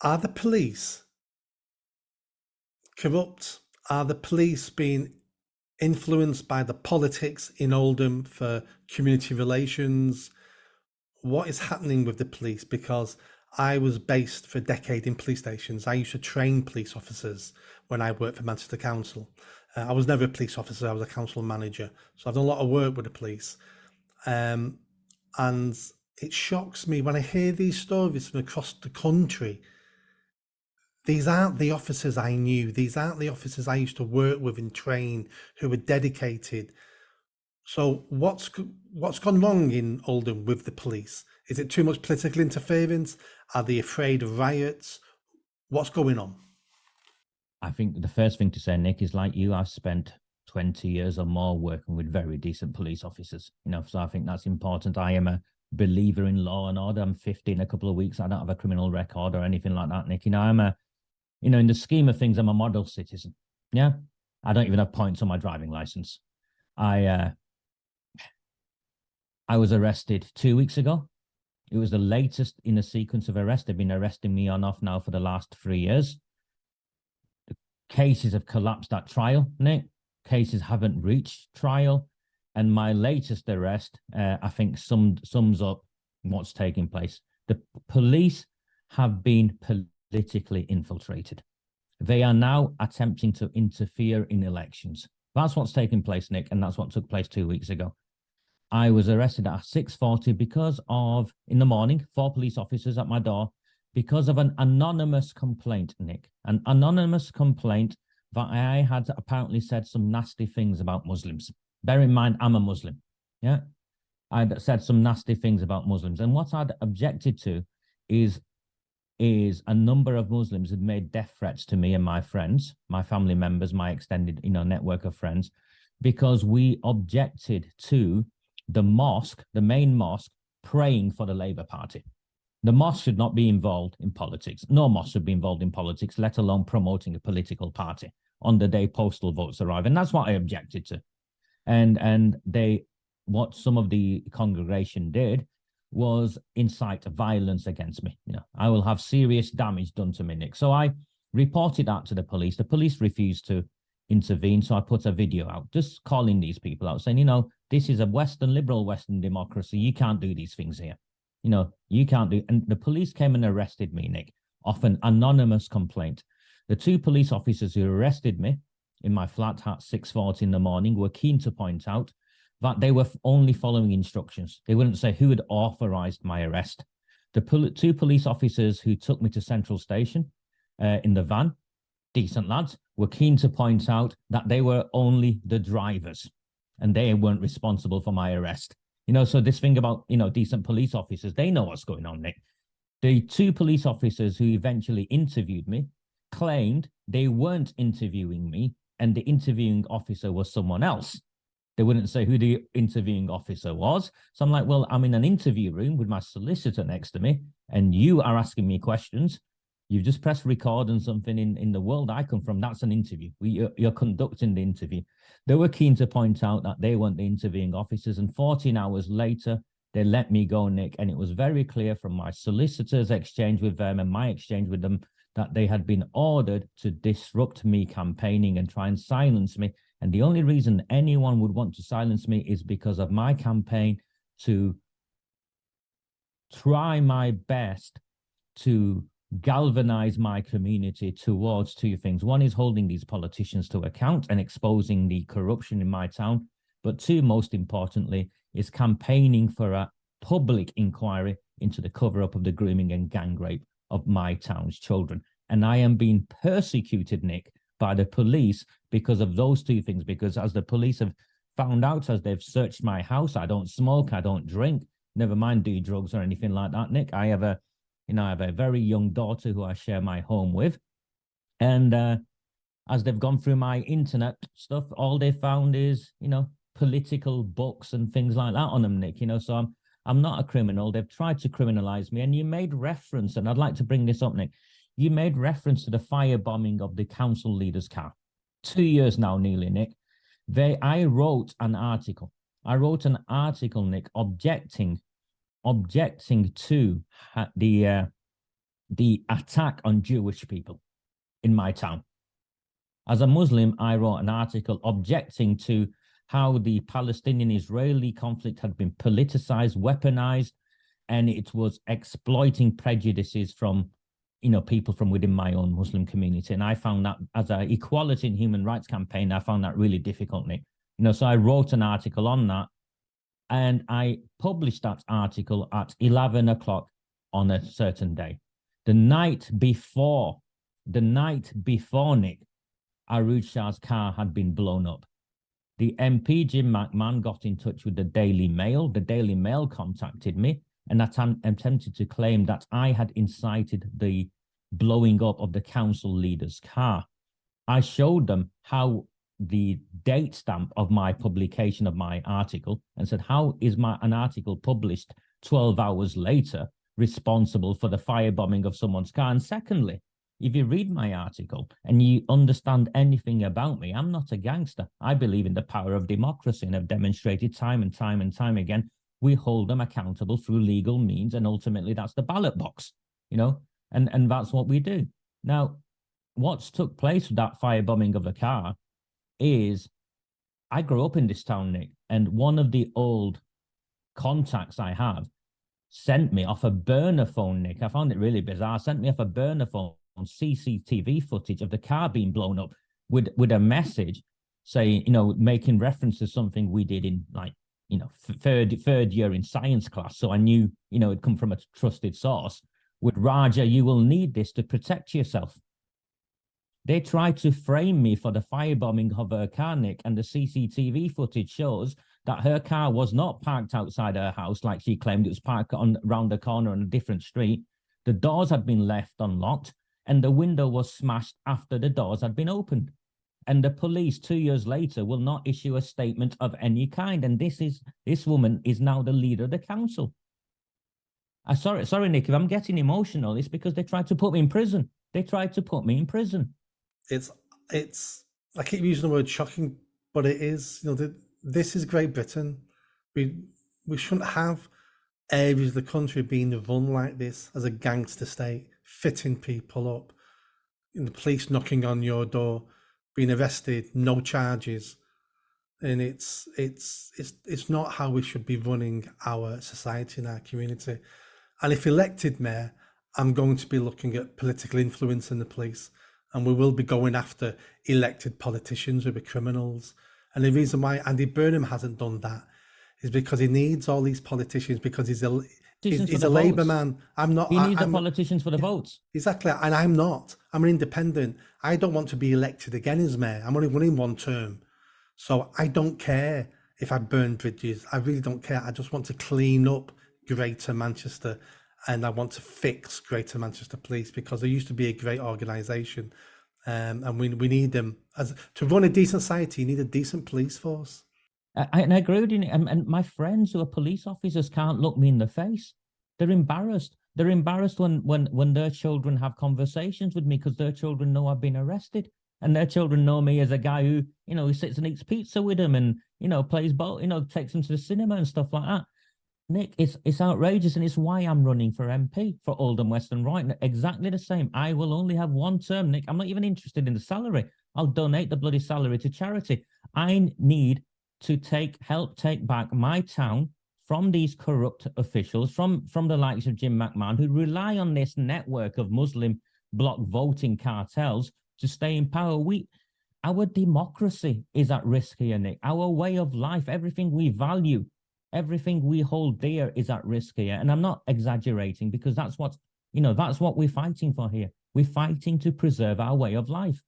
Are the police corrupt? Are the police being influenced by the politics in Oldham for community relations? What is happening with the police? Because I was based for a decade in police stations. I used to train police officers when I worked for Manchester Council. I was never a police officer, I was a council manager. So I've done a lot of work with the police. And it shocks me when I hear these stories from across the country. These aren't the officers I knew. These aren't the officers I used to work with and train who were dedicated. So what's gone wrong in Oldham with the police? Is it too much political interference? Are they afraid of riots? What's going on? I think the first thing to say, Nick, is like you, I've spent 20 years or more working with very decent police officers, so I think that's important. I am a believer in law and order. I'm 50 in a couple of weeks. I don't have a criminal record or anything like that, Nick. In the scheme of things, I'm a model citizen. Yeah. I don't even have points on my driving license. I was arrested 2 weeks ago. It was the latest in a sequence of arrests. They've been arresting me on off now for the last 3 years. The cases have collapsed at trial, Nick. Cases haven't reached trial. And my latest arrest, I think, sums up what's taking place. The police have been politically infiltrated. They are now attempting to interfere in elections. That's what's taking place, Nick, and that's what took place 2 weeks ago. I was arrested at 6:40 because of, in the morning, 4 police officers at my door because of an anonymous complaint, Nick. An anonymous complaint that I had apparently said some nasty things about Muslims. Bear in mind, I'm a Muslim. Yeah. I'd said some nasty things about Muslims. And what I'd objected to is a number of Muslims had made death threats to me and my friends, my family members, my extended, network of friends, because we objected to the mosque, the main mosque, praying for the Labour Party. The mosque should not be involved in politics. No mosque should be involved in politics, let alone promoting a political party on the day postal votes arrive. And that's what I objected to. And what some of the congregation did was incite violence against me. I will have serious damage done to me, Nick. So I reported that to the police. The police refused to intervene. So I put a video out, just calling these people out, saying, this is a liberal Western democracy. You can't do these things here. You can't do. And the police came and arrested me, Nick, off an anonymous complaint. The 2 police officers who arrested me in my flat at 6:40 in the morning were keen to point out that they were only following instructions. They wouldn't say who had authorized my arrest. The 2 police officers who took me to Central Station in the van, decent lads, were keen to point out that they were only the drivers and they weren't responsible for my arrest. So this thing about, decent police officers, they know what's going on, Nick. The 2 police officers who eventually interviewed me claimed they weren't interviewing me and the interviewing officer was someone else. They wouldn't say who the interviewing officer was. So I'm like, well, I'm in an interview room with my solicitor next to me, and you are asking me questions. You've just pressed record on something in the world I come from. That's an interview. You're conducting the interview. They were keen to point out that they weren't the interviewing officers. And 14 hours later, they let me go, Nick. And it was very clear from my solicitor's exchange with them and my exchange with them that they had been ordered to disrupt me campaigning and try and silence me. And the only reason anyone would want to silence me is because of my campaign to try my best to galvanize my community towards 2 things. One is holding these politicians to account and exposing the corruption in my town. But 2, most importantly, is campaigning for a public inquiry into the cover-up of the grooming and gang rape of my town's children. And I am being persecuted, Nick, by the police because of those 2 things. Because as the police have found out, as they've searched my house, I don't smoke, I don't drink, never mind do drugs or anything like that, Nick. I have a very young daughter who I share my home with. And as they've gone through my internet stuff, all they found is, political books and things like that on them, Nick. So I'm not a criminal. They've tried to criminalize me. And you made reference, and I'd like to bring this up, Nick. You made reference to the firebombing of the council leader's car. 2 years now, nearly, Nick. I wrote an article, Nick, objecting to the the attack on Jewish people in my town. As a Muslim, I wrote an article objecting to how the Palestinian-Israeli conflict had been politicized, weaponized, and it was exploiting prejudices from, people from within my own Muslim community. And I found that, as an equality and human rights campaign, I found that really difficult, Nick. So I wrote an article on that, and I published that article at 11 o'clock on a certain day. The night before, Nick, Arooj Shah's car had been blown up. The MP, Jim McMahon, got in touch with the Daily Mail. The Daily Mail contacted me and attempted to claim that I had incited the blowing up of the council leader's car. I showed them how the date stamp of my publication of my article and said, how is an article published 12 hours later responsible for the firebombing of someone's car? And secondly, if you read my article and you understand anything about me, I'm not a gangster. I believe in the power of democracy and have demonstrated time and time again, we hold them accountable through legal means. And ultimately, that's the ballot box, and that's what we do. Now, what's took place with that firebombing of a car is I grew up in this town, Nick, and one of the old contacts I have sent me off a burner phone, Nick. I found it really bizarre. Sent me off a burner phone on CCTV footage of the car being blown up with a message saying, making reference to something we did in third year in science class. So I knew, it'd come from a trusted source. With Raja, you will need this to protect yourself. They tried to frame me for the firebombing of her car, Nick, and the CCTV footage shows that her car was not parked outside her house like she claimed. It was parked around the corner on a different street. The doors had been left unlocked, and the window was smashed after the doors had been opened. And the police 2 years later will not issue a statement of any kind. And this woman is now the leader of the council. Sorry, Nick, if I'm getting emotional, it's because they tried to put me in prison. It's I keep using the word shocking, but it is, this is Great Britain. We shouldn't have areas of the country being run like this as a gangster state, fitting people up, the police knocking on your door, being arrested, no charges. And it's not how we should be running our society and our community. And if elected mayor, I'm going to be looking at political influence in the police, and we will be going after elected politicians who are criminals. And the reason why Andy Burnham hasn't done that is because he needs all these politicians, because he's a Labour man. I'm not. He needs the politicians for the votes. Exactly, and I'm not. I'm an independent. I don't want to be elected again as mayor. I'm only running one term, so I don't care if I burn bridges. I really don't care. I just want to clean up Greater Manchester, and I want to fix Greater Manchester Police, because there used to be a great organisation, and we need them to run a decent society. You need a decent police force. I agree with you, and my friends who are police officers can't look me in the face. They're embarrassed. They're embarrassed when their children have conversations with me, because their children know I've been arrested, and their children know me as a guy who, he sits and eats pizza with them and, plays ball, takes them to the cinema and stuff like that. Nick, it's outrageous, and it's why I'm running for MP for Oldham West and Royton. Exactly the same. I will only have one term, Nick. I'm not even interested in the salary. I'll donate the bloody salary to charity. I need to help take back my town from these corrupt officials, from the likes of Jim McMahon, who rely on this network of Muslim bloc voting cartels to stay in power. Our democracy is at risk here, Nick. Our way of life, everything we value, everything we hold dear is at risk here. And I'm not exaggerating, because that's what we're fighting for here. We're fighting to preserve our way of life.